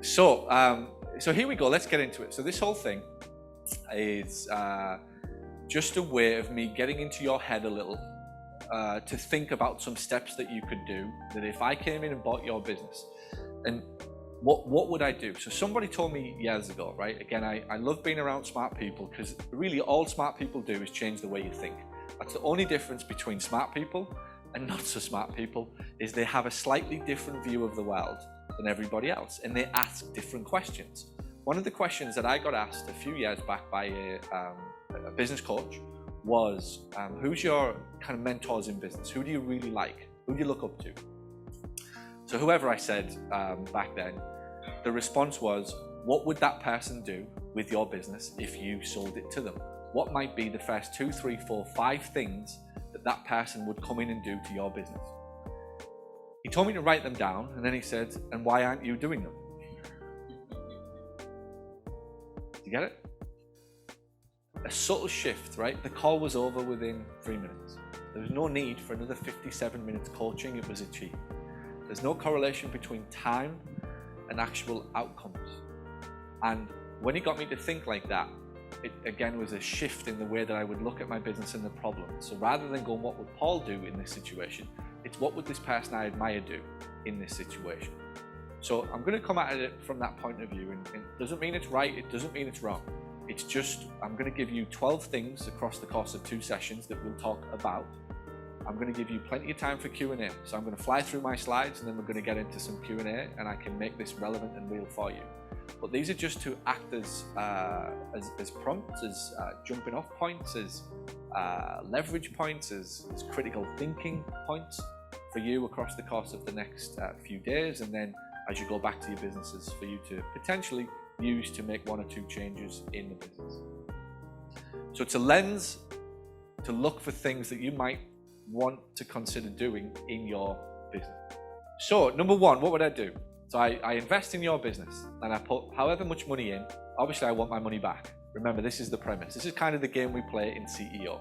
So here we go, let's get into it. So this whole thing is just a way of me getting into your head a little to think about some steps that you could do, that if I came in and bought your business, and what would I do? So somebody told me years ago, right? Again, I love being around smart people, because really all smart people do is change the way you think. That's the only difference between smart people and not so smart people, is they have a slightly different view of the world than everybody else, and they ask different questions. One of the questions that I got asked a few years back by a business coach was, who's your kind of mentors in business? Who do you really like? Who do you look up to? So whoever I said back then, the response was, what would that person do with your business if you sold it to them? What might be the first 2, 3, 4, 5 things that that person would come in and do to your business? He told me to write them down, and then he said, and why aren't you doing them? You get it? A subtle shift, right? The call was over within 3 minutes. There was no need for another 57 minutes coaching. It was achieved. There's no correlation between time and actual outcomes. And when he got me to think like that, it again was a shift in the way that I would look at my business and the problem. So rather than going, what would Paul do in this situation? It's what would this person I admire do in this situation? So I'm going to come at it from that point of view, and it doesn't mean it's right, it doesn't mean it's wrong. It's just, I'm going to give you 12 things across the course of 2 sessions that we'll talk about. I'm going to give you plenty of time for Q&A. So I'm going to fly through my slides, and then we're going to get into some Q&A, and I can make this relevant and real for you. But these are just to act as prompts, as jumping off points, as leverage points, as critical thinking points for you across the course of the next few days, and then as you go back to your businesses, for you to potentially use to make 1 or 2 changes in the business. So it's a lens to look for things that you might want to consider doing in your business. So number 1, what would I do? So I invest in your business, and I put however much money in. Obviously I want my money back. Remember, this is the premise. This is kind of the game we play in CEO.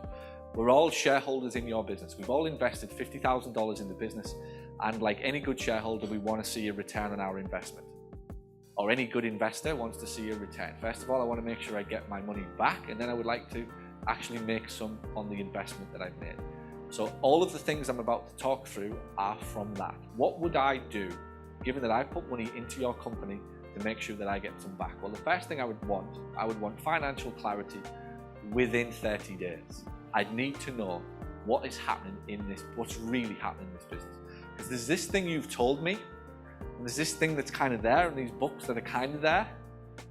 We're all shareholders in your business. We've all invested $50,000 in the business, and like any good shareholder, we want to see a return on our investment. Or any good investor wants to see a return. First of all, I want to make sure I get my money back, and then I would like to actually make some on the investment that I've made. So all of the things I'm about to talk through are from that. What would I do, given that I put money into your company, to make sure that I get some back? Well, the first thing I would want financial clarity within 30 days. I'd need to know what is happening in this, what's really happening in this business. Because there's this thing you've told me, and there's this thing that's kind of there, and these books that are kind of there,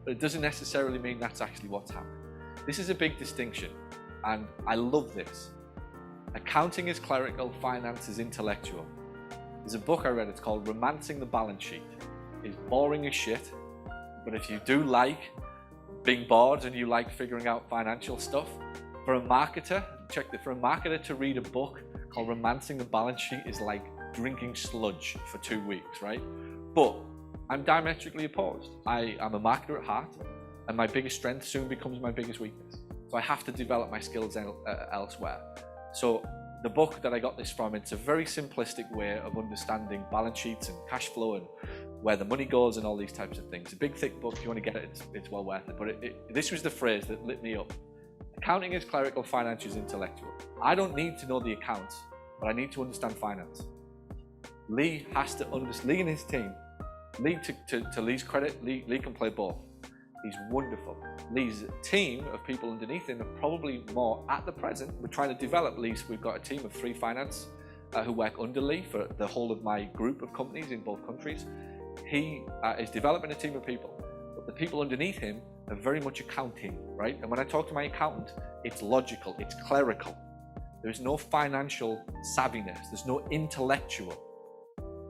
but it doesn't necessarily mean that's actually what's happening. This is a big distinction, and I love this. Accounting is clerical, finance is intellectual. There's a book I read, it's called Romancing the Balance Sheet. It's boring as shit, but if you do like being bored and you like figuring out financial stuff, for a marketer, for a marketer to read a book called Romancing the Balance Sheet is like drinking sludge for 2 weeks, right? But I'm diametrically opposed. I am a marketer at heart, and my biggest strength soon becomes my biggest weakness. So I have to develop my skills elsewhere. So the book that I got this from, it's a very simplistic way of understanding balance sheets and cash flow and where the money goes and all these types of things. A big thick book, if you want to get it, it's well worth it. But this was the phrase that lit me up. Accounting is clerical, finance is intellectual. I don't need to know the accounts, but I need to understand finance. Lee has to understand, Lee and his team, Lee, to Lee's credit, Lee can play both. He's wonderful. Lee's team of people underneath him are probably more, at the present, we're trying to develop Lee's. We've got a team of 3 finance who work under Lee for the whole of my group of companies in both countries. He is developing a team of people, but the people underneath him are very much accounting, right? And when I talk to my accountant, it's logical, it's clerical. There's no financial savviness, there's no intellectual.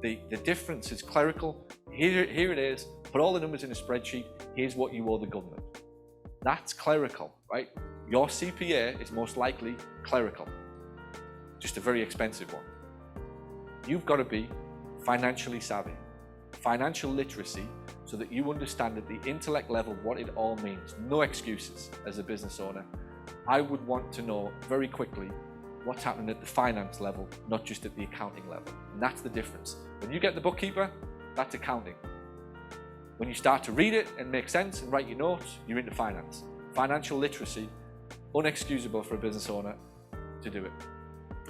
The difference is clerical. Here it is, put all the numbers in a spreadsheet, here's what you owe the government. That's clerical, right? Your CPA is most likely clerical, just a very expensive one. You've got to be financially savvy, financial literacy, so that you understand at the intellect level what it all means. No excuses as a business owner. I would want to know very quickly what's happening at the finance level, not just at the accounting level. And that's the difference. When you get the bookkeeper, that's accounting. When you start to read it and make sense and write your notes, you're into finance. Financial literacy, unexcusable for a business owner to do it.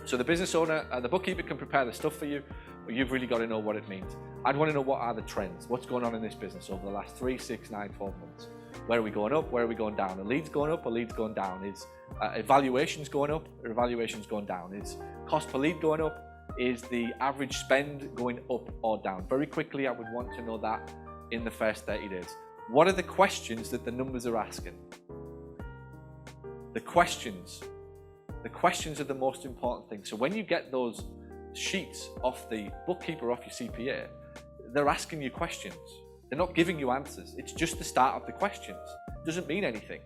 So the business owner and the bookkeeper can prepare the stuff for you, but you've really got to know what it means. I'd want to know what are the trends, what's going on in this business over the last 3, 6, 9, 12 months. Where are we going up, where are we going down? Are leads going up, or leads going down? Is evaluations going up, or evaluations going down? Is cost per lead going up? Is the average spend going up or down? Very quickly, I would want to know that in the first 30 days. What are the questions that the numbers are asking? The questions are the most important thing. So when you get those sheets off the bookkeeper, off your CPA, they're asking you questions. They're not giving you answers. It's just the start of the questions. It doesn't mean anything.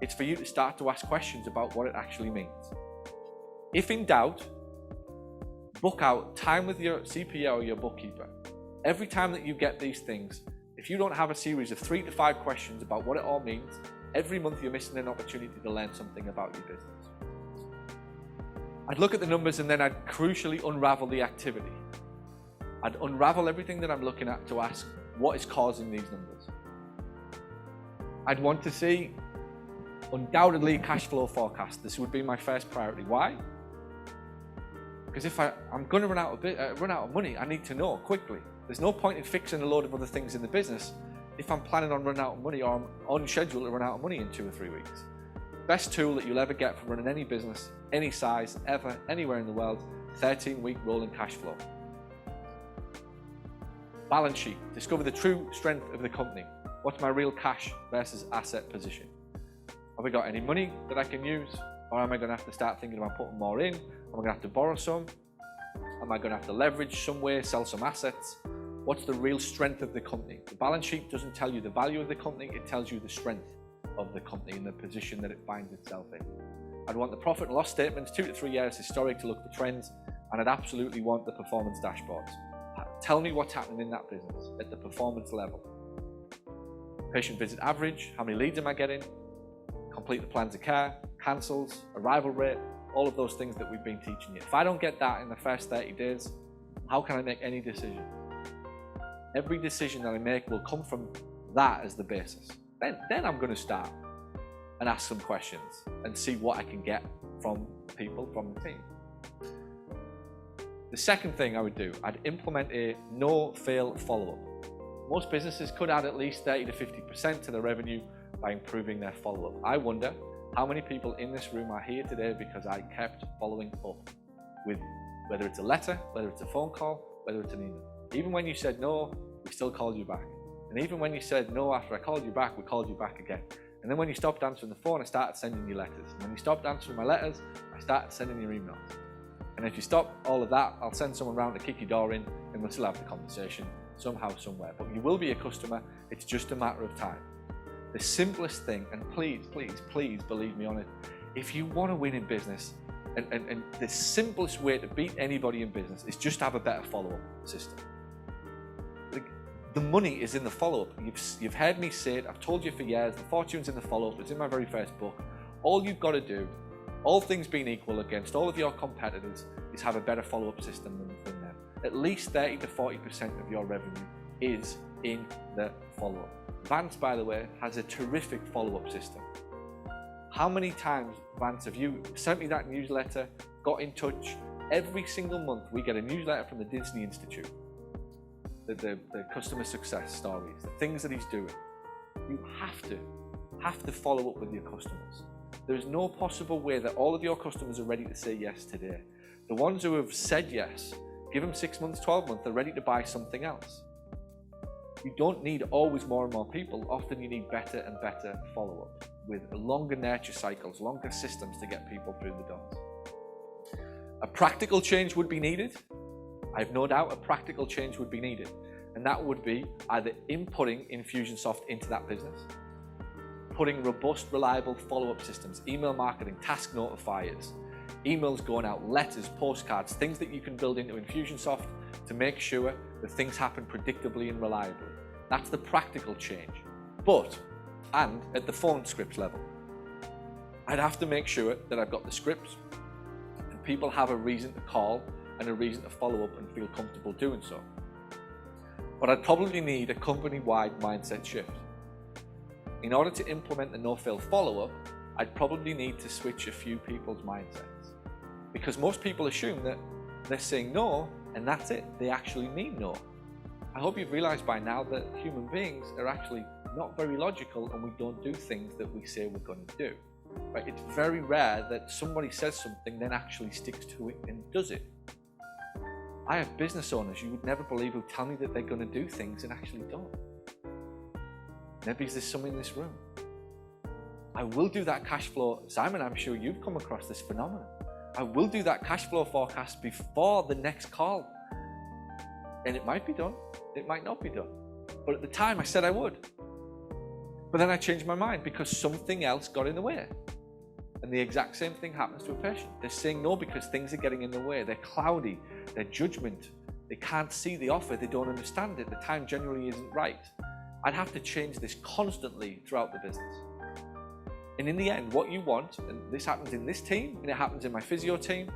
It's for you to start to ask questions about what it actually means. If in doubt, book out time with your CPA or your bookkeeper. Every time that you get these things, if you don't have a series of 3 to 5 questions about what it all means, every month you're missing an opportunity to learn something about your business. I'd look at the numbers and then I'd crucially unravel the activity. I'd unravel everything that I'm looking at to ask what is causing these numbers. I'd want to see undoubtedly cash flow forecast. This would be my first priority. Why? Because if I'm going to run out of money, I need to know quickly. There's no point in fixing a load of other things in the business if I'm planning on running out of money or I'm on schedule to run out of money in 2 or 3 weeks. Best tool that you'll ever get for running any business, any size, ever, anywhere in the world, 13-week rolling cash flow. Balance sheet. Discover the true strength of the company. What's my real cash versus asset position? Have we got any money that I can use? Or am I going to have to start thinking about putting more in? Am I going to have to borrow some? Am I going to have to leverage some way, sell some assets? What's the real strength of the company? The balance sheet doesn't tell you the value of the company, it tells you the strength of the company and the position that it finds itself in. I'd want the profit and loss statements, 2 to 3 years historic to look for trends, and I'd absolutely want the performance dashboards. Tell me what's happening in that business at the performance level. Patient visit average, how many leads am I getting? Complete the plans of care, cancels, arrival rate, all of those things that we've been teaching you. If I don't get that in the first 30 days, how can I make any decision? Every decision that I make will come from that as the basis. Then I'm going to start and ask some questions and see what I can get from people, from the team. The second thing I would do, I'd implement a no-fail follow-up. Most businesses could add at least 30 to 50% to their revenue by improving their follow-up. I wonder how many people in this room are here today because I kept following up with whether it's a letter, whether it's a phone call, whether it's an email. Even when you said no, we still called you back. And even when you said no after I called you back, we called you back again. And then when you stopped answering the phone, I started sending you letters. And when you stopped answering my letters, I started sending you emails. And if you stop all of that, I'll send someone around to kick your door in and we'll still have the conversation somehow, somewhere. But you will be a customer, it's just a matter of time. The simplest thing, and please, please, please believe me on it, if you want to win in business, and the simplest way to beat anybody in business is just to have a better follow-up system. The money is in the follow-up. You've heard me say it, I've told you for years, the fortune's in the follow-up, it's in my very first book. All you've got to do, all things being equal against all of your competitors, is have a better follow-up system than them. At least 30 to 40% of your revenue is in the follow-up. Vance, by the way, has a terrific follow-up system. How many times, Vance, have you sent me that newsletter, got in touch? Every single month we get a newsletter from the Disney Institute. The customer success stories, the things that he's doing. You have to follow up with your customers. There's no possible way that all of your customers are ready to say yes today. The ones who have said yes, give them 6 months, 12 months, they're ready to buy something else. You don't need always more and more people. Often you need better and better follow-up with longer nurture cycles, longer systems to get people through the doors. A practical change would be needed. I have no doubt a practical change would be needed. And that would be either inputting Infusionsoft into that business, putting robust, reliable follow-up systems, email marketing, task notifiers, emails going out, letters, postcards, things that you can build into Infusionsoft to make sure that things happen predictably and reliably. That's the practical change. And at the phone scripts level, I'd have to make sure that I've got the scripts and people have a reason to call and a reason to follow up and feel comfortable doing so. But I'd probably need a company-wide mindset shift. In order to implement the no-fail follow-up, I'd probably need to switch a few people's mindsets. Because most people assume that they're saying no, and that's it. They actually mean no. I hope you've realized by now that human beings are actually not very logical, and we don't do things that we say we're going to do. Right? It's very rare that somebody says something, then actually sticks to it and does it. I have business owners you would never believe who tell me that they're going to do things and actually don't. Maybe there's some in this room. I will do that cash flow. Simon, I'm sure you've come across this phenomenon. I will do that cash flow forecast before the next call. And it might be done, it might not be done. But at the time I said I would. But then I changed my mind because something else got in the way. And the exact same thing happens to a patient. They're saying no because things are getting in the way. They're cloudy, their judgment, they can't see the offer, they don't understand it, the time generally isn't right. I'd have to change this constantly throughout the business. And in the end, what you want, and this happens in this team, and it happens in my physio team,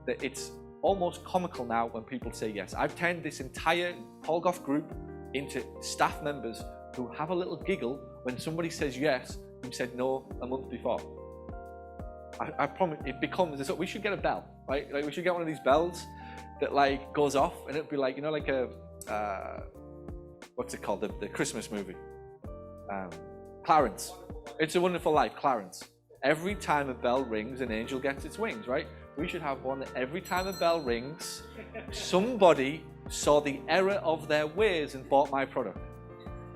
that it's almost comical now when people say yes. I've turned this entire Paul Gough group into staff members who have a little giggle when somebody says yes who said no a month before. I promise it becomes this. We should get a bell, right? Like we should get one of these bells that like goes off, and it'd be like, you know, like a what's it called? The Christmas movie, Clarence. It's a Wonderful Life, Clarence. Every time a bell rings, an angel gets its wings, right? We should have one that every time a bell rings, somebody saw the error of their ways and bought my product.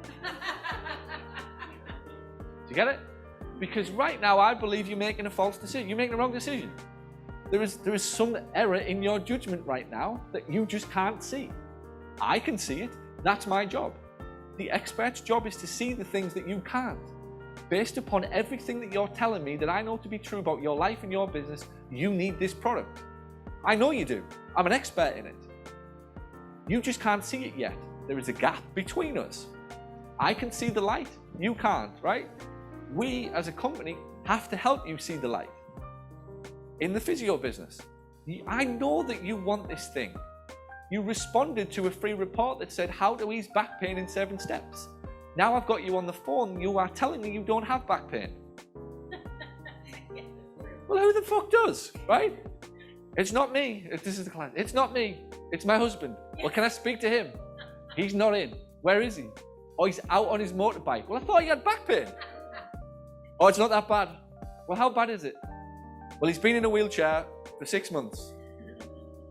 Do you get it? Because right now I believe you're making a false decision. You're making a wrong decision. There is some error in your judgment right now that you just can't see. I can see it. That's my job. The expert's job is to see the things that you can't. Based upon everything that you're telling me that I know to be true about your life and your business, you need this product. I know you do. I'm an expert in it. You just can't see it yet. There is a gap between us. I can see the light. You can't, right? We as a company have to help you see the light. In the physio business, I know that you want this thing. You responded to a free report that said how to ease back pain in 7 steps. Now I've got you on the phone, you are telling me you don't have back pain. Well, who the fuck does, right? It's not me. This is the client. It's not me. It's my husband. Well, can I speak to him? He's not in. Where is he? Oh, he's out on his motorbike. Well, I thought he had back pain. Oh, it's not that bad. Well, how bad is it? Well, he's been in a wheelchair for 6 months.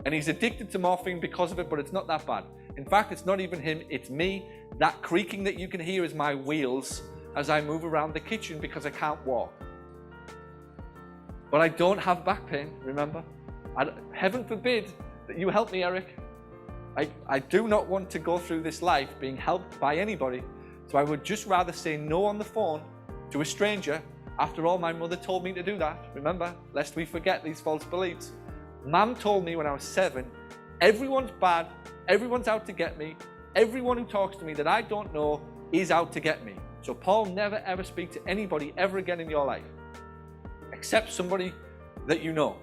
And he's addicted to morphine because of it, but it's not that bad. In fact, it's not even him, it's me. That creaking that you can hear is my wheels as I move around the kitchen because I can't walk. But I don't have back pain, remember? Heaven forbid that you help me, Eric. I do not want to go through this life being helped by anybody, so I would just rather say no on the phone to a stranger. After all, my mother told me to do that, remember? Lest we forget these false beliefs. Mum told me when I was 7, everyone's bad, everyone's out to get me, everyone who talks to me that I don't know is out to get me. So Paul, never ever speak to anybody ever again in your life, except somebody that you know.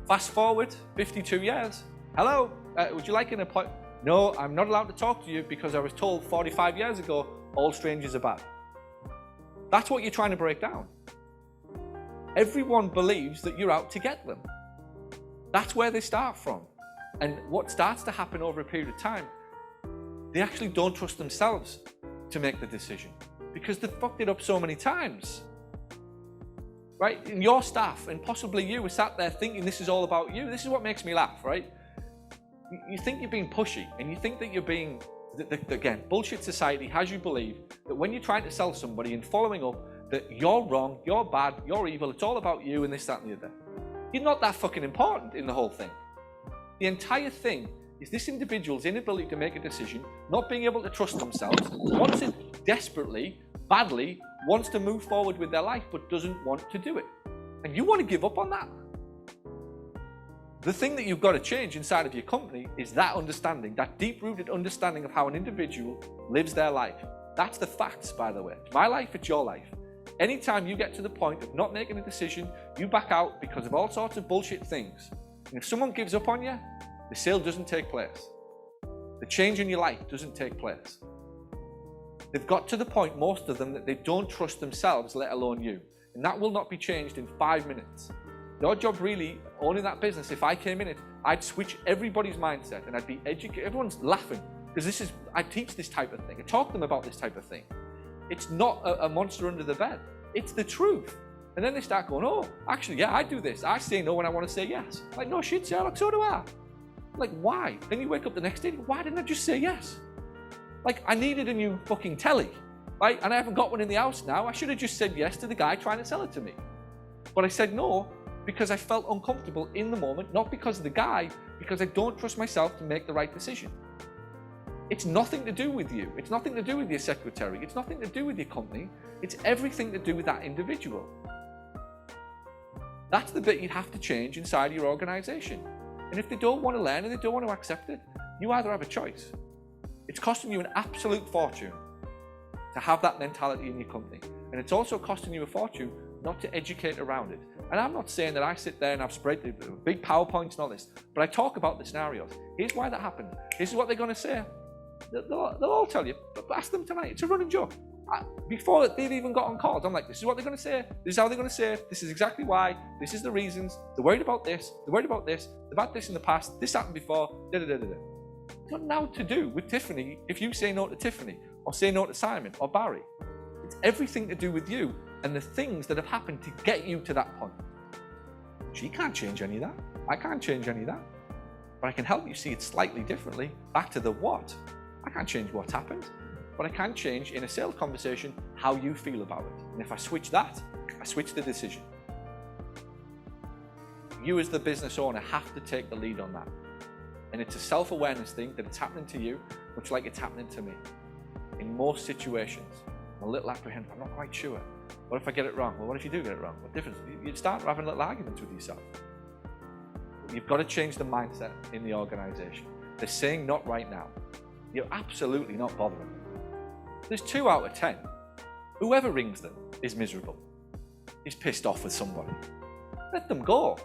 Fast forward 52 years. Hello, would you like an appointment? No, I'm not allowed to talk to you because I was told 45 years ago, all strangers are bad. That's what you're trying to break down. Everyone believes that you're out to get them. That's where they start from. And what starts to happen over a period of time, they actually don't trust themselves to make the decision because they've fucked it up so many times. Right? And your staff and possibly you were sat there thinking this is all about you. This is what makes me laugh, right? You think you're being pushy and you think that you're being, again, bullshit society has you believe that when you're trying to sell somebody and following up that you're wrong, you're bad, you're evil, it's all about you and this, that and the other. You're not that fucking important in the whole thing. The entire thing is this individual's inability to make a decision, not being able to trust themselves, wants it desperately, badly, wants to move forward with their life, but doesn't want to do it. And you want to give up on that. The thing that you've got to change inside of your company is that understanding, that deep-rooted understanding of how an individual lives their life. That's the facts, by the way. It's my life, it's your life. Anytime you get to the point of not making a decision, you back out because of all sorts of bullshit things. And if someone gives up on you, the sale doesn't take place. the change in your life doesn't take place. They've got to the point, most of them, that they don't trust themselves, let alone you. And that will not be changed in 5 minutes. Your job really, owning that business, if I came in it, I'd switch everybody's mindset and I'd be educated. Everyone's laughing because I teach this type of thing. I talk to them about this type of thing. It's not a monster under the bed. It's the truth. And then they start going, oh, actually, yeah, I do this. I say no when I want to say yes. Like, no shit, Sherlock, so do I. Like, why? Then you wake up the next day, why didn't I just say yes? Like, I needed a new fucking telly, right? And I haven't got one in the house now. I should have just said yes to the guy trying to sell it to me. But I said no because I felt uncomfortable in the moment, not because of the guy, because I don't trust myself to make the right decision. It's nothing to do with you. It's nothing to do with your secretary. It's nothing to do with your company. It's everything to do with that individual. That's the bit you'd have to change inside your organization. And if they don't want to learn and they don't want to accept it, you either have a choice. It's costing you an absolute fortune to have that mentality in your company. And it's also costing you a fortune not to educate around it. And I'm not saying that I sit there and I've spread the big PowerPoints and all this, but I talk about the scenarios. Here's why that happened. This is what they're going to say. They'll all tell you, but ask them tonight. It's a running joke. Before they've even got on calls, I'm like, this is what they're going to say. This is how they're going to say it. This is exactly why. This is the reasons. They're worried about this. They're worried about this. They've had this in the past. This happened before. It's got now to do with Tiffany if you say no to Tiffany or say no to Simon or Barry. It's everything to do with you and the things that have happened to get you to that point. She can't change any of that. I can't change any of that. But I can help you see it slightly differently. Back to the what. I can't change what's happened, but I can change in a sales conversation how you feel about it. And if I switch that, I switch the decision. You as the business owner have to take the lead on that. And it's a self-awareness thing that it's happening to you, much like it's happening to me. In most situations, I'm a little apprehensive, I'm not quite sure. What if I get it wrong? Well, what if you do get it wrong? What difference? You start having little arguments with yourself. You've got to change the mindset in the organization. They're saying not right now. You're absolutely not bothering. There's 2 out of 10. Whoever rings them is miserable. Is pissed off with somebody. Let them go.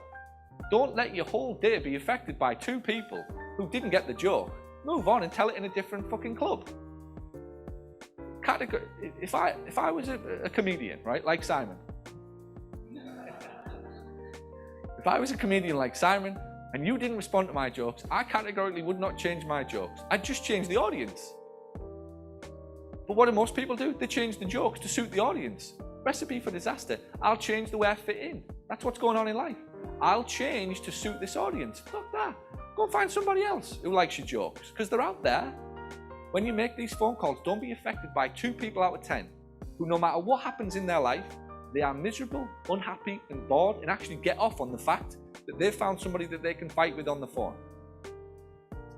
Don't let your whole day be affected by 2 people who didn't get the joke. Move on and tell it in a different fucking club. If I was a comedian, right, like Simon. If I was a comedian like Simon and you didn't respond to my jokes, I categorically would not change my jokes. I'd just change the audience. But what do most people do? They change the jokes to suit the audience. Recipe for disaster. I'll change the way I fit in. That's what's going on in life. I'll change to suit this audience. Fuck that. Go and find somebody else who likes your jokes, because they're out there. When you make these phone calls, don't be affected by 2 people out of 10 who, no matter what happens in their life, they are miserable, unhappy, and bored, and actually get off on the fact that they've found somebody that they can fight with on the phone.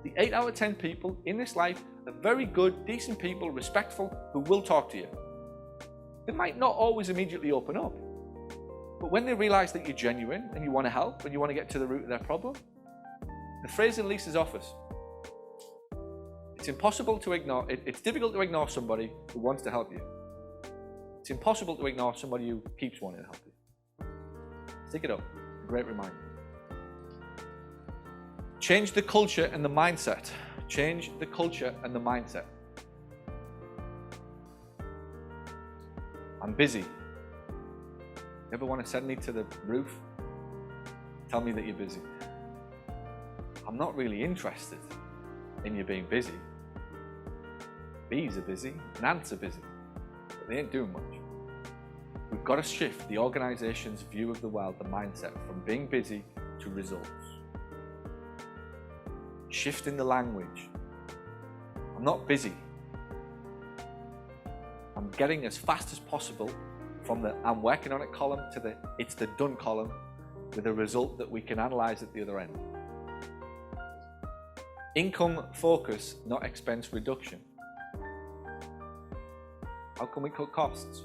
The 8 out of 10 people in this life are very good, decent people, respectful, who will talk to you. They might not always immediately open up, but when they realize that you're genuine and you want to help and you want to get to the root of their problem, the phrase in Lisa's office, it's impossible to ignore, it's difficult to ignore somebody who wants to help you. It's impossible to ignore somebody who keeps wanting to help you. Stick it up. A great reminder. Change the culture and the mindset. Change the culture and the mindset. I'm busy. You ever want to send me to the roof? Tell me that you're busy. I'm not really interested in you being busy. Bees are busy and ants are busy, but they ain't doing much. We've got to shift the organization's view of the world, the mindset, from being busy to results. Shifting the language. I'm not busy. I'm getting as fast as possible from the I'm working on it column to the it's the done column with a result that we can analyze at the other end. Income focus, not expense reduction. How can we cut costs?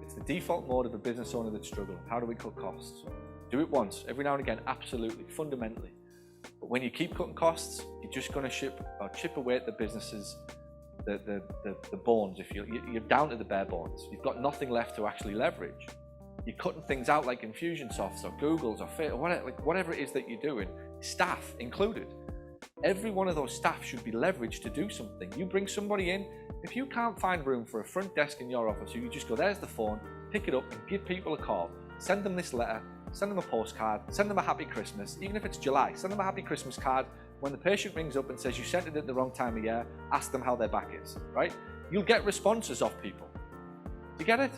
It's the default mode of a business owner that's struggling. How do we cut costs? Do it once, every now and again, absolutely, fundamentally. But when you keep cutting costs, you're just going to chip away at the businesses, the bones. If you're down to the bare bones, you've got nothing left to actually leverage. You're cutting things out like Infusionsoft's or Google's or whatever it is that you're doing, staff included. Every one of those staff should be leveraged to do something. You bring somebody in, if you can't find room for a front desk in your office, you just go, there's the phone, pick it up and give people a call. Send them this letter, send them a postcard, send them a happy Christmas. Even if it's July, send them a happy Christmas card. When the patient rings up and says you sent it at the wrong time of year, ask them how their back is, right? You'll get responses off people. Do you get it?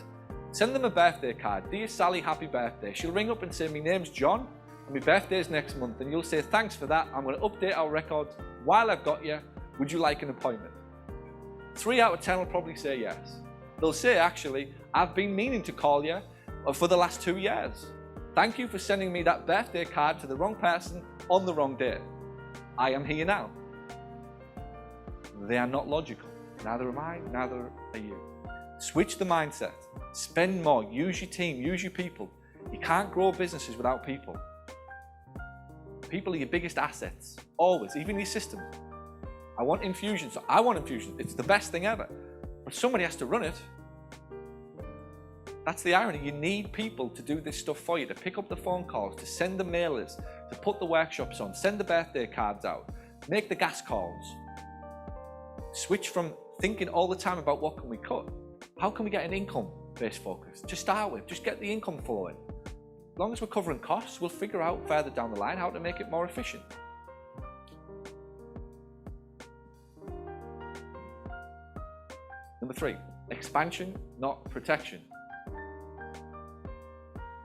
Send them a birthday card. Dear Sally, happy birthday. She'll ring up and say, my name's John and my birthday's next month. And you'll say, thanks for that. I'm going to update our records. While I've got you, would you like an appointment? 3 out of 10 will probably say yes. They'll say, actually, I've been meaning to call you for the last 2 years. Thank you for sending me that birthday card to the wrong person on the wrong day. I am here now. They are not logical. Neither am I, neither are you. Switch the mindset. Spend more. Use your team. Use your people. You can't grow businesses without people. People are your biggest assets. Always. Even your system. I want infusion. So I want infusion. It's the best thing ever. But somebody has to run it. That's the irony. You need people to do this stuff for you, to pick up the phone calls, to send the mailers, to put the workshops on, send the birthday cards out, make the gas calls. Switch from thinking all the time about what can we cut. How can we get an income-based focus? To start with, just get the income flowing. As long as we're covering costs, we'll figure out further down the line how to make it more efficient. Number 3, expansion, not protection.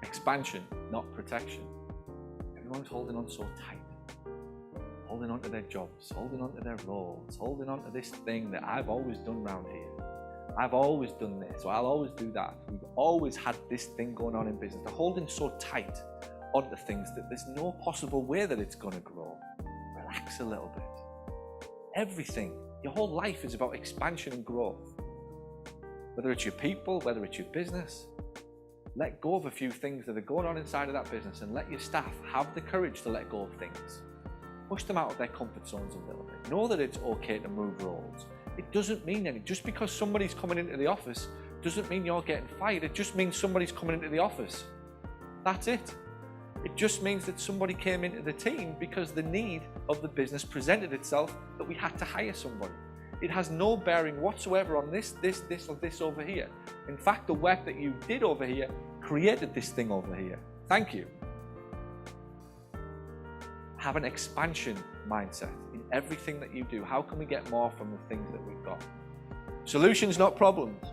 Expansion, not protection. Everyone's holding on so tight. Holding on to their jobs, holding on to their roles, holding on to this thing that I've always done around here. I've always done this, or I'll always do that. We've always had this thing going on in business. They're holding so tight onto things that there's no possible way that it's going to grow. Relax a little bit. Everything, your whole life is about expansion and growth. Whether it's your people, whether it's your business, let go of a few things that are going on inside of that business and let your staff have the courage to let go of things. Push them out of their comfort zones a little bit. Know that it's okay to move roles. It doesn't mean anything. Just because somebody's coming into the office doesn't mean you're getting fired. It just means somebody's coming into the office. That's it. It just means that somebody came into the team because the need of the business presented itself that we had to hire somebody. It has no bearing whatsoever on this or this over here. In fact, the work that you did over here created this thing over here. Thank you. Have an expansion mindset in everything that you do. How can we get more from the things that we've got? Solutions, not problems.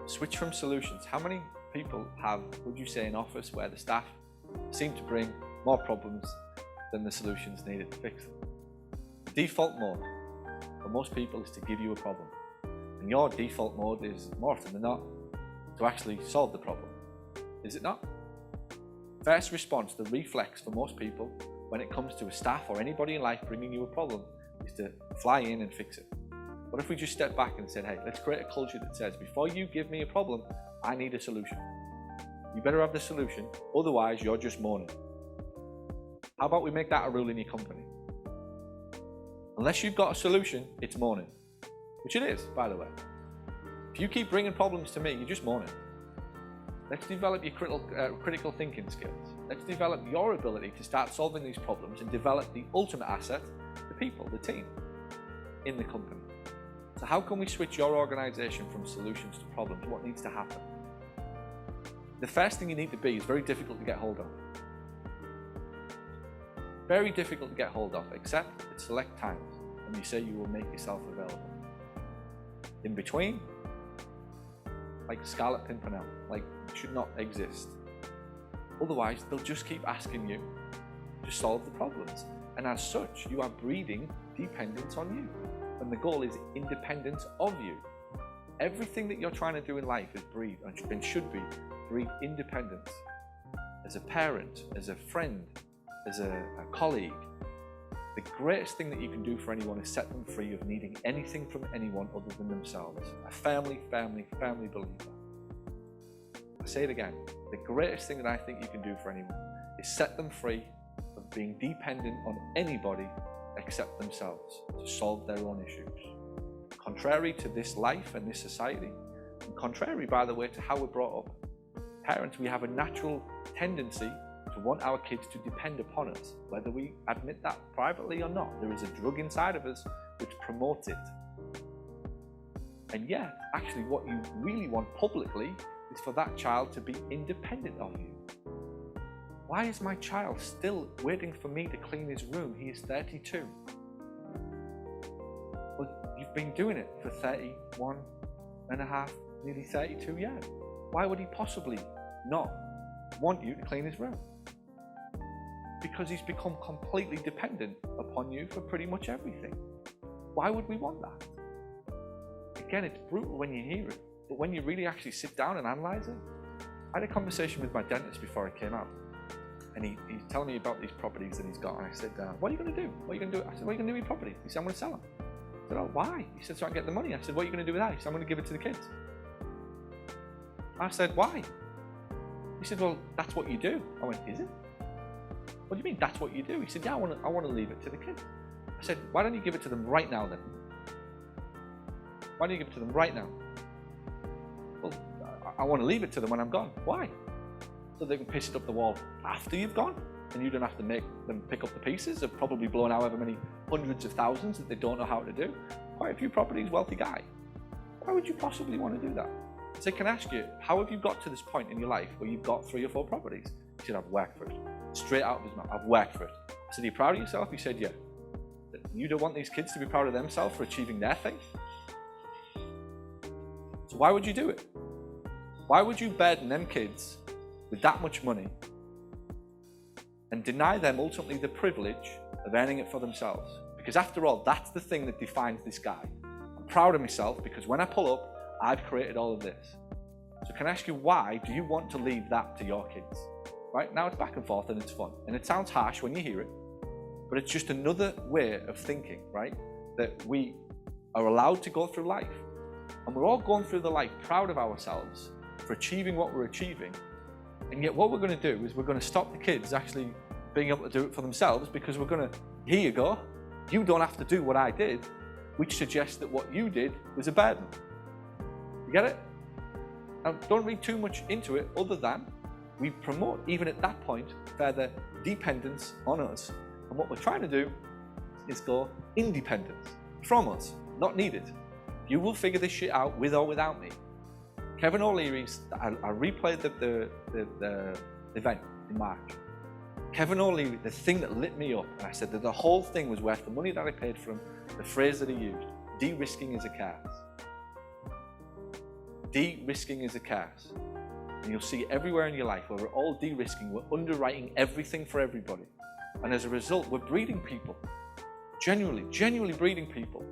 Switch from solutions. How many people have, would you say, an office where the staff seem to bring more problems than the solutions needed to fix them? Default mode for most people is to give you a problem. And your default mode is, more often than not, to actually solve the problem. Is it not? First response, the reflex for most people when it comes to a staff or anybody in life bringing you a problem is to fly in and fix it. What if we just step back and said, hey, let's create a culture that says, before you give me a problem, I need a solution. You better have the solution, otherwise you're just moaning. How about we make that a rule in your company? Unless you've got a solution, it's moaning. Which it is, by the way. If you keep bringing problems to me, you're just moaning. Let's develop your critical thinking skills. Let's develop your ability to start solving these problems and develop the ultimate asset, the people, the team in the company. So how can we switch your organization from solutions to problems? What needs to happen? The first thing you need to be is very difficult to get hold of. Very difficult to get hold of, except at select times when you say you will make yourself available. In between, like Scarlet Pimpernel, like should not exist. Otherwise, they'll just keep asking you to solve the problems. And as such, you are breeding dependence on you. And the goal is independence of you. Everything that you're trying to do in life is breed, and should be, breed independence. As a parent, as a friend, as a colleague, the greatest thing that you can do for anyone is set them free of needing anything from anyone other than themselves. A family believer. I say it again. The greatest thing that I think you can do for anyone is set them free of being dependent on anybody except themselves to solve their own issues. Contrary to this life and this society, and contrary, by the way, to how we're brought up, parents, we have a natural tendency to want our kids to depend upon us, whether we admit that privately or not. There is a drug inside of us which promotes it. And yet, actually what you really want publicly is for that child to be independent of you. Why is my child still waiting for me to clean his room? He is 32. Well, you've been doing it for 31 and a half, nearly 32 years. Why would he possibly not want you to clean his room? Because he's become completely dependent upon you for pretty much everything. Why would we want that? Again, it's brutal when you hear it, but when you really actually sit down and analyze it. I had a conversation with my dentist before I came out, and he's telling me about these properties that he's got, and I said, what are you going to do? What are you going to do? I said, what are you going to do with your properties? He said, I'm going to sell them. I said, oh, why? He said, so I can get the money. I said, what are you going to do with that? He said, I'm going to give it to the kids. I said, why? He said, well, that's what you do. I went, is it? What do you mean, that's what you do? He said, yeah, I want to leave it to the kids. I said, why don't you give it to them right now then? Why don't you give it to them right now? Well, I want to leave it to them when I'm gone. Why? So they can piss it up the wall after you've gone, and you don't have to make them pick up the pieces of probably blowing however many hundreds of thousands that they don't know how to do. Quite a few properties, wealthy guy. Why would you possibly want to do that? So I can ask you, how have you got to this point in your life where you've got 3 or 4 properties? He said, I've worked for it. Straight out of his mouth, I've worked for it. I said, are you proud of yourself? He said, yeah. You don't want these kids to be proud of themselves for achieving their thing? So why would you do it? Why would you burden them kids with that much money and deny them ultimately the privilege of earning it for themselves? Because after all, that's the thing that defines this guy. I'm proud of myself because when I pull up, I've created all of this. So can I ask you, why do you want to leave that to your kids? Right now it's back and forth and it's fun. And it sounds harsh when you hear it, but it's just another way of thinking, right? That we are allowed to go through life. And we're all going through the life proud of ourselves for achieving what we're achieving. And yet what we're going to do is we're going to stop the kids actually being able to do it for themselves, because we're going to, here you go, you don't have to do what I did, which suggests that what you did was a burden. You get it? Now, don't read too much into it other than we promote, even at that point, further dependence on us. And what we're trying to do is go independence from us, not needed. You will figure this shit out with or without me. Kevin O'Leary's, I replayed the event in March. Kevin O'Leary, the thing that lit me up, and I said that the whole thing was worth the money that I paid for him, the phrase that he used, de-risking is a curse. De-risking is a curse. And you'll see everywhere in your life where we're all de-risking, we're underwriting everything for everybody. And as a result, we're breeding people. Genuinely breeding people.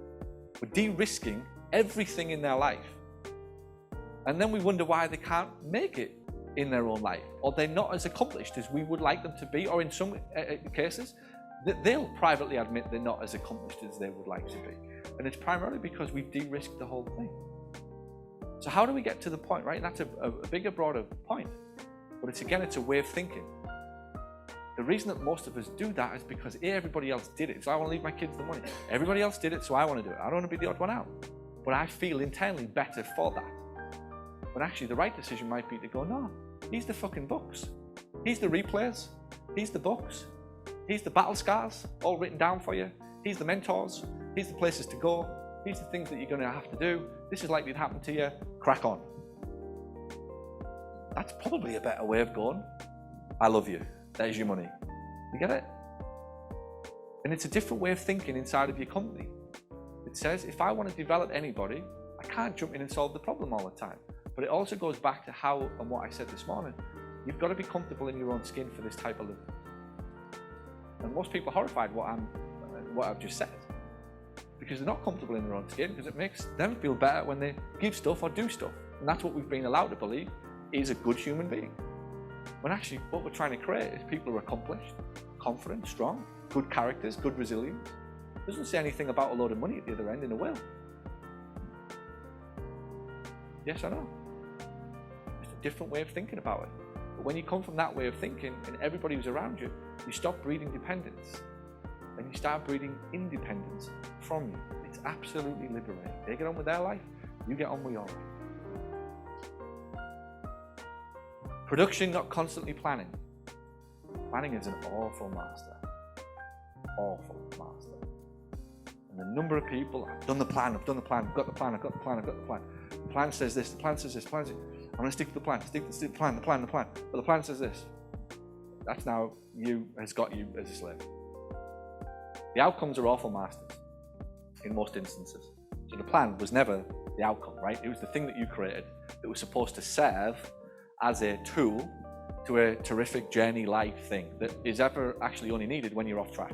We're de-risking everything in their life. And then we wonder why they can't make it in their own life, or they're not as accomplished as we would like them to be, or in some cases, they'll privately admit they're not as accomplished as they would like to be. And it's primarily because we've de-risked the whole thing. So how do we get to the point, right? And that's a bigger, broader point. But it's a way of thinking. The reason that most of us do that is because everybody else did it, so I want to leave my kids the money. Everybody else did it, so I want to do it. I don't want to be the odd one out. But I feel internally better for that. But actually the right decision might be to go, no, here's the fucking books. Here's the replays. Here's the books. Here's the battle scars, all written down for you. Here's the mentors. Here's the places to go. Here's the things that you're going to have to do. This is likely to happen to you. Crack on. That's probably a better way of going. I love you. There's your money. You get it? And it's a different way of thinking inside of your company. It says, if I want to develop anybody, I can't jump in and solve the problem all the time. But it also goes back to how and what I said this morning. You've got to be comfortable in your own skin for this type of living. And most people are horrified what I've just said, because they're not comfortable in their own skin, because it makes them feel better when they give stuff or do stuff. And that's what we've been allowed to believe is a good human being. When actually what we're trying to create is people who are accomplished, confident, strong, good characters, good resilience. It doesn't say anything about a load of money at the other end in a will. Yes or no? It's a different way of thinking about it. But when you come from that way of thinking and everybody who's around you, you stop breeding dependence and you start breeding independence from you. It's absolutely liberating. They get on with their life, you get on with your life. Production, not constantly planning. Planning is an awful master. Awful master. And the number of people, I've done the plan, I've got the plan. The plan says this, the plan says this, I'm going to stick to the plan, stick to the plan. But the plan says this. That's now has got you as a slave. The outcomes are awful masters in most instances. So the plan was never the outcome, right? It was the thing that you created that was supposed to serve as a tool to a terrific journey life thing that is ever actually only needed when you're off track.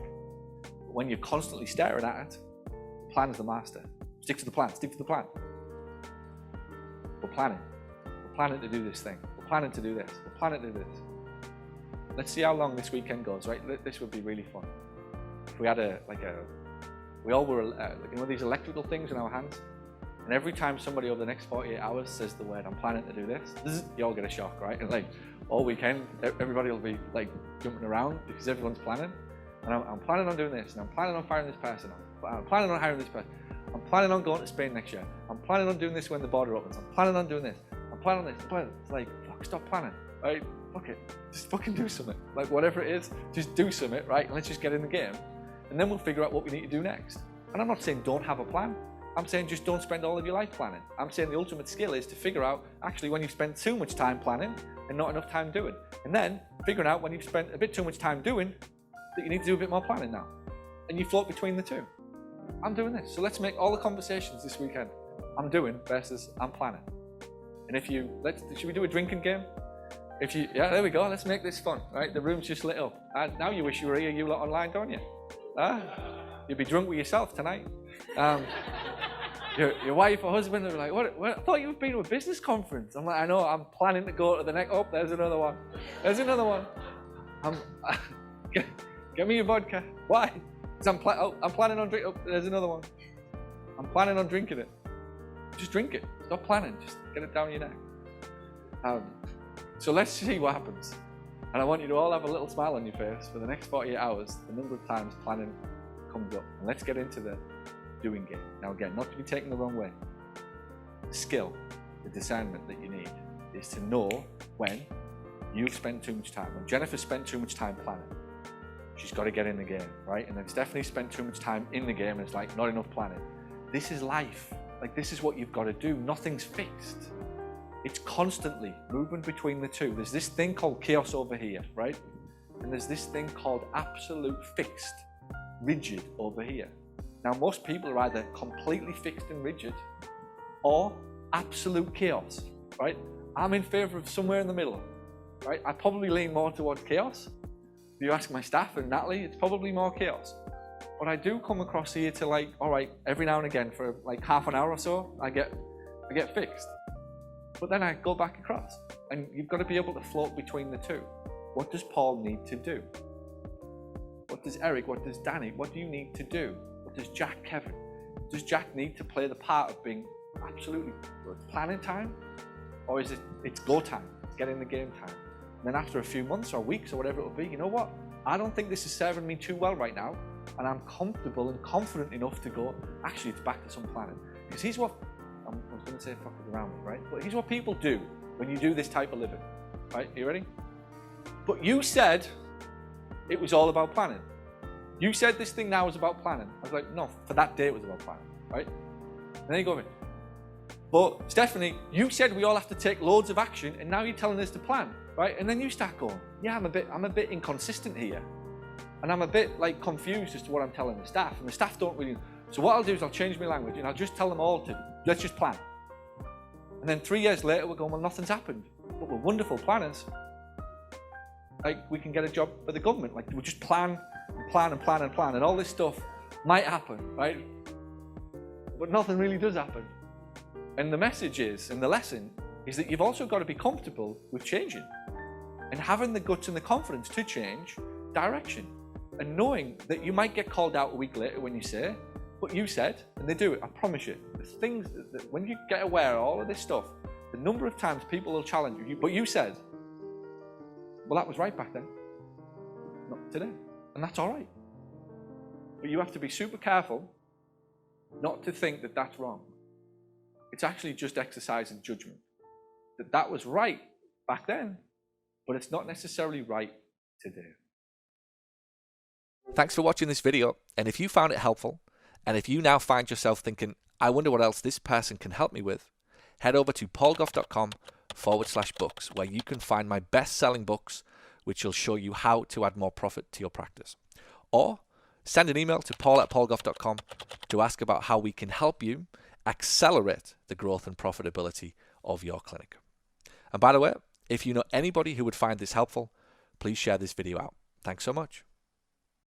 But when you're constantly staring at it, the plan's the master. Stick to the plan, stick to the plan. We're planning. We're planning to do this thing. We're planning to do this. We're planning to do this. Let's see how long this weekend goes, right? This would be really fun. If we had we all were like these electrical things in our hands, and every time somebody over the next 48 hours says the word, I'm planning to do this, you all get a shock, right? And like all weekend, everybody will be like jumping around because everyone's planning. And I'm planning on doing this, and I'm planning on firing this person. I'm planning on hiring this person. I'm planning on going to Spain next year. I'm planning on doing this when the border opens. I'm planning on doing this. I'm planning on this. It's like, fuck, stop planning, right? Fuck it. Just fucking do something. Like whatever it is, just do something, right? And let's just get in the game. And then we'll figure out what we need to do next. And I'm not saying don't have a plan. I'm saying just don't spend all of your life planning. I'm saying the ultimate skill is to figure out actually when you've spent too much time planning and not enough time doing. And then figuring out when you've spent a bit too much time doing that you need to do a bit more planning now. And you float between the two. I'm doing this. So let's make all the conversations this weekend I'm doing versus I'm planning. And should we do a drinking game? Yeah, there we go. Let's make this fun, right? The room's just lit up. Now you wish you were here, you lot online, don't you? You'd be drunk with yourself tonight. Your wife or husband will be like, what? I thought you'd been to a business conference. I'm like, I know, I'm planning to go to the next. Oh, there's another one. There's another one. Get me your vodka. Why? Because I'm planning on drinking. Oh, there's another one. I'm planning on drinking it. Just drink it. Stop planning. Just get it down your neck. So let's see what happens. And I want you to all have a little smile on your face for the next 48 hours, the number of times planning comes up. And let's get into the doing game. Now again, not to be taken the wrong way. The skill, the discernment that you need is to know when you've spent too much time. When Jennifer spent too much time planning, she's got to get in the game, right? And then Stephanie spent too much time in the game and it's like not enough planning. This is life. Like this is what you've got to do. Nothing's fixed. It's constantly moving between the two. There's this thing called chaos over here, right? And there's this thing called absolute fixed, rigid over here. Now, most people are either completely fixed and rigid or absolute chaos, right? I'm in favor of somewhere in the middle, right? I probably lean more towards chaos. If you ask my staff and Natalie, it's probably more chaos. But I do come across here to like, all right, every now and again for like half an hour or so, I get fixed. But then I go back across, and you've got to be able to float between the two. What does Paul need to do? What does Eric, what does Danny, what do you need to do? What does Jack, Kevin? Does Jack need to play the part of being absolutely planning time? Or is it's go time, it's get in the game time? And then after a few months or weeks or whatever it will be, you know what? I don't think this is serving me too well right now, and I'm comfortable and confident enough to go, actually it's back to some planning. Because here's what, I was going to say fuck it around, right? But here's what people do when you do this type of living, right? Are you ready? But you said it was all about planning. You said this thing now was about planning. I was like, no, for that day it was about planning, right? And then you go, but Stephanie, you said we all have to take loads of action, and now you're telling us to plan, right? And then you start going, yeah, I'm a bit inconsistent here. And I'm a bit like confused as to what I'm telling the staff, and the staff don't really. So what I'll do is I'll change my language and I'll just tell them all let's just plan. And then 3 years later, we're going, well, nothing's happened, but we're wonderful planners. Like we can get a job for the government. Like we'll just plan and plan and plan and plan, and all this stuff might happen, right? But nothing really does happen. And the message is, and the lesson is that you've also got to be comfortable with changing and having the guts and the confidence to change direction, and knowing that you might get called out a week later when you say, but you said, and they do it, I promise you. The things that when you get aware of all of this stuff, the number of times people will challenge you, but you said, well, that was right back then, not today. And that's all right. But you have to be super careful not to think that that's wrong. It's actually just exercising judgment. That was right back then, but it's not necessarily right today. Thanks for watching this video, and if you found it helpful, and if you now find yourself thinking, I wonder what else this person can help me with, head over to paulgough.com/books, where you can find my best-selling books, which will show you how to add more profit to your practice. Or send an email to paul@paulgough.com to ask about how we can help you accelerate the growth and profitability of your clinic. And by the way, if you know anybody who would find this helpful, please share this video out. Thanks so much.